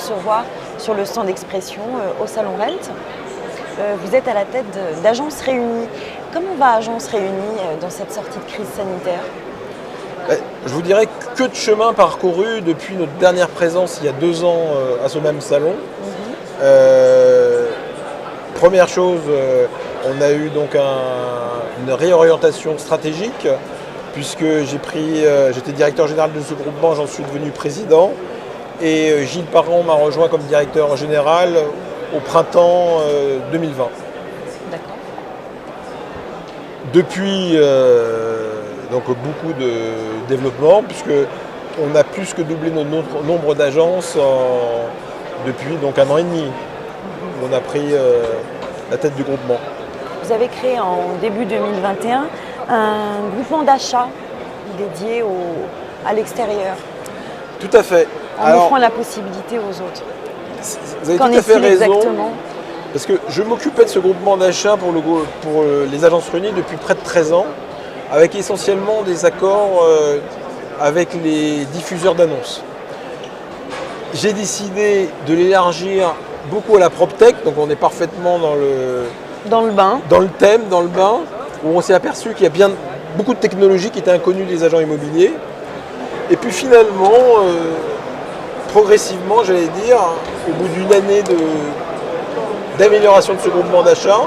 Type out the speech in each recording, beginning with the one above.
recevoir sur le stand d'expression au Salon Rent. Vous êtes à la tête d'Agence Réunie. Comment va Agence Réunie dans cette sortie de crise sanitaire ? Je vous dirais que de chemin parcouru depuis notre dernière présence il y a 2 ans à ce même salon. Première chose, on a eu donc une réorientation stratégique puisque j'étais directeur général de ce groupement, j'en suis devenu président et Gilles Parent m'a rejoint comme directeur général au printemps 2020. D'accord. Depuis, donc beaucoup de développement, puisque on a plus que doublé notre nombre d'agences depuis donc 1 an et demi. On a pris la tête du groupement. Vous avez créé en début 2021 un groupement d'achat dédié à l'extérieur. Tout à fait. En offrant la possibilité aux autres. Vous avez Qu'en tout à fait est-il raison. exactement ? Parce que je m'occupais de ce groupement d'achat pour les agences réunies depuis près de 13 ans, avec essentiellement des accords avec les diffuseurs d'annonces. J'ai décidé de l'élargir beaucoup à la PropTech, donc on est parfaitement dans le thème, dans le bain, où on s'est aperçu qu'il y a beaucoup de technologies qui étaient inconnues des agents immobiliers. Et puis finalement, progressivement, j'allais dire, au bout d'une année d'amélioration de ce groupement d'achat,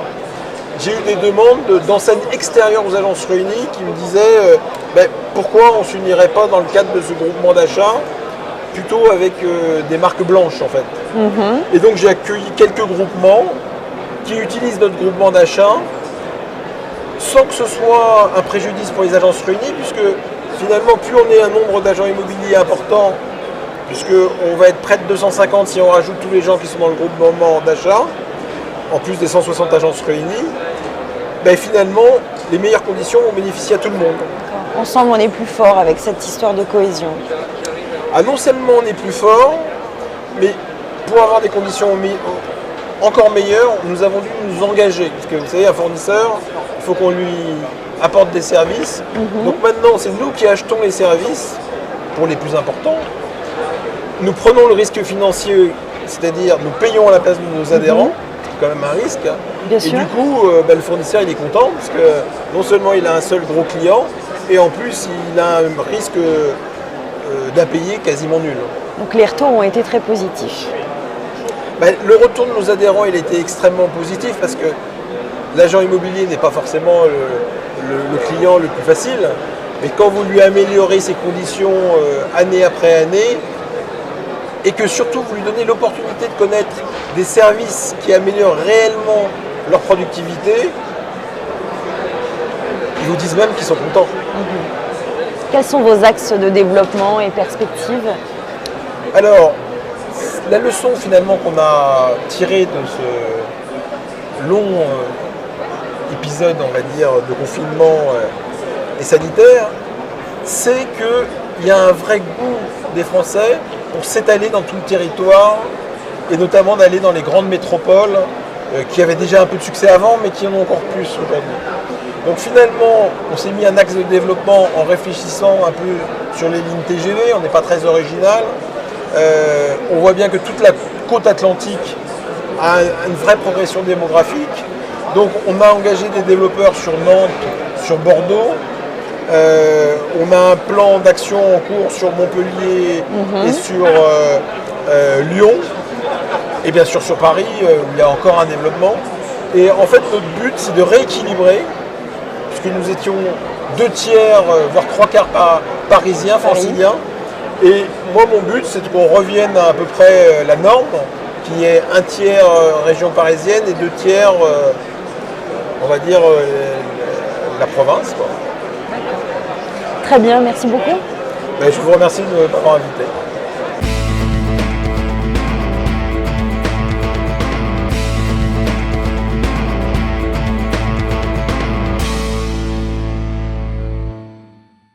j'ai eu des demandes d'enseignes extérieures aux agences réunies qui me disaient pourquoi on ne s'unirait pas dans le cadre de ce groupement d'achat plutôt avec des marques blanches en fait. Et donc j'ai accueilli quelques groupements qui utilisent notre groupement d'achat sans que ce soit un préjudice pour les agences réunies, puisque finalement plus on est un nombre d'agents immobiliers important, puisqu'on va être près de 250 si on rajoute tous les gens qui sont dans le groupement d'achat, en plus des 160 agences réunies, finalement les meilleures conditions vont bénéficier à tout le monde. Ensemble on est plus fort avec cette histoire de cohésion. Non seulement on est plus fort, mais pour avoir des conditions encore meilleures, nous avons dû nous engager. Parce que vous savez, un fournisseur, il faut qu'on lui apporte des services. Donc maintenant, c'est nous qui achetons les services pour les plus importants. Nous prenons le risque financier, c'est-à-dire nous payons à la place de nos adhérents. C'est quand même un risque. Bien sûr. Du coup, le fournisseur il est content parce que non seulement il a un seul gros client, et en plus il a un risque d'impayé quasiment nul. Donc les retours ont été très positifs. Le retour de nos adhérents il a été extrêmement positif parce que l'agent immobilier n'est pas forcément le client le plus facile, mais quand vous lui améliorez ses conditions année après année, et que surtout vous lui donnez l'opportunité de connaître des services qui améliorent réellement leur productivité, ils vous disent même qu'ils sont contents. Quels sont vos axes de développement et perspectives ? Alors, la leçon finalement qu'on a tirée de ce long épisode, on va dire, de confinement et sanitaire, c'est qu'il y a un vrai goût des Français pour s'étaler dans tout le territoire et notamment d'aller dans les grandes métropoles qui avaient déjà un peu de succès avant mais qui en ont encore plus aujourd'hui. Donc finalement, on s'est mis un axe de développement en réfléchissant un peu sur les lignes TGV, on n'est pas très original. On voit bien que toute la côte atlantique a une vraie progression démographique. Donc on a engagé des développeurs sur Nantes, sur Bordeaux. On a un plan d'action en cours sur Montpellier et sur Lyon. Et bien sûr sur Paris, où il y a encore un développement. Et en fait, notre but, c'est de rééquilibrer, puisque nous étions 2 tiers, voire 3 quarts parisiens, franciliens. Et moi, mon but, c'est qu'on revienne à peu près la norme, qui est 1 tiers région parisienne et 2 tiers, on va dire, la province, quoi. Très bien, merci beaucoup. Je vous remercie de m'avoir invité.